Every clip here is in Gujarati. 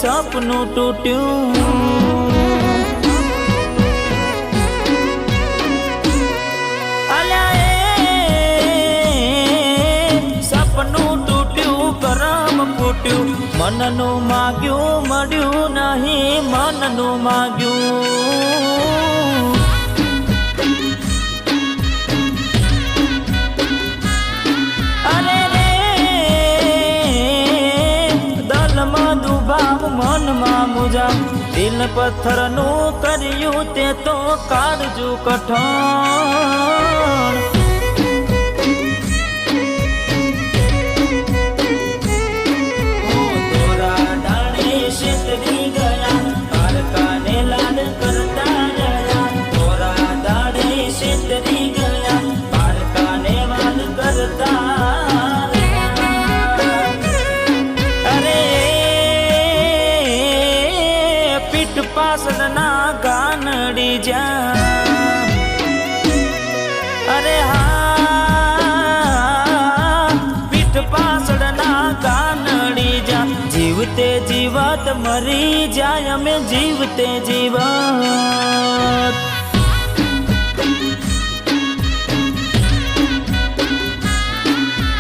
સપનું તૂટ્યું મનનું માગ્યું મળ્યું નહીં મનનું માગ્યું અરે રે દલમાં દુભાવ મનમાં મુજાવ દિલ પથ્થરનું કર્યું તે તો કાળજુ કઠણ પાસળના ગાનડી જા અરે હા પીઠ પાસળના ગાનડી જા જીવતે જીવત મરી જાય અમે જીવતે જીવત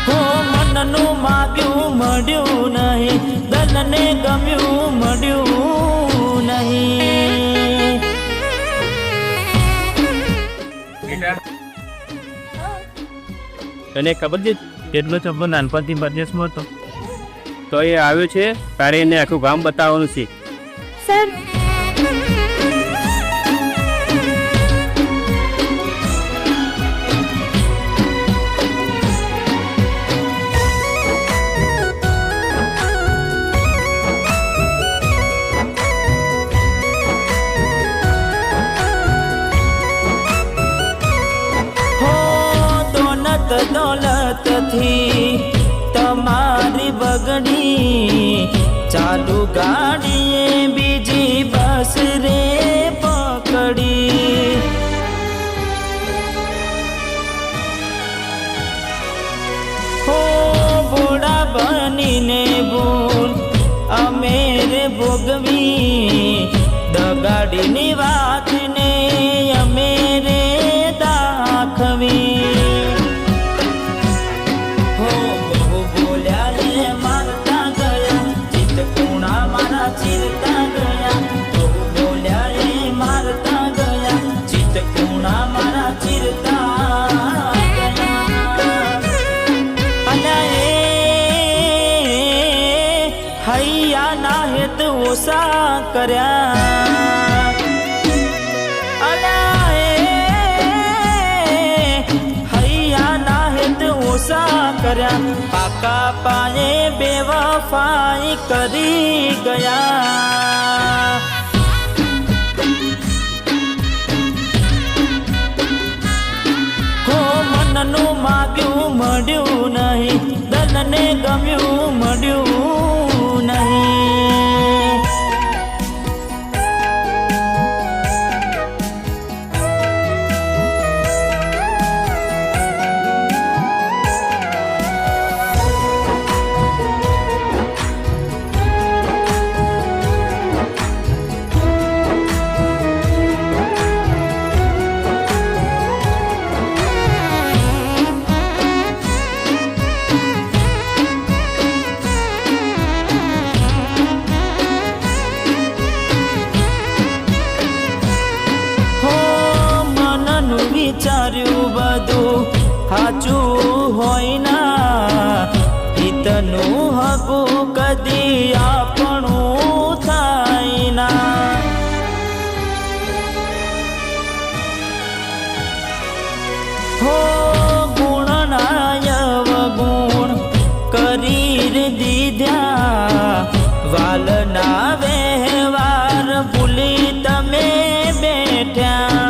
હો મનનું માગ્યું મળ્યું નહીં દલને ગમ્યું મળ્યું નહીં તને ખબર છે કેટલો છોકરો નાનપણથી બદનેસમાં હતો તો એ આવ્યો છે તારે એને આખું ગામ બતાવવાનું છે સર દોલત થી તમારી બગડી ચાલુ ગાડીએ બીજી બસ રે પકડી હો બોડા બનીને ભૂલ અમે રે ભોગવી દગાડીની વાતને અમે રે દાખવી હૈયા ના હેત ઓછા કર્યા હૈયા ના હેત ઓછા કર્યા પાકા પાયે બેવફાઈ કરી ગયા હો મનનું માગ્યું મળ્યું નહીં દલને ગમ્યું મળ્યું નહીં વિચાર્યું બધું સાચું હોય ના હિતનું હકું કદી આપણું થાય ના હો ગુણનાય અવગુણ કરી દીધા વાલના વ્યવહાર ભૂલી તમે બેઠ્યા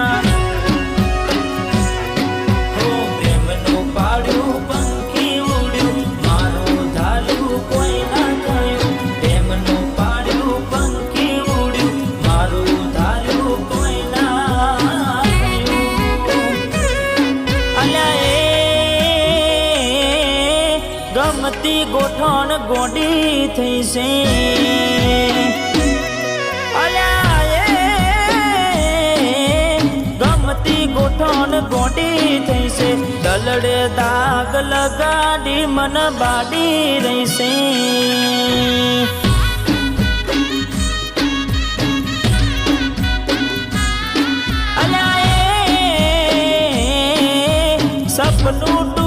ગમતી ગોઠણ ગોડી થઈ છે ગળે દાગ લગાડી મન બાડી રહેશે. અલ્યા એ સપનું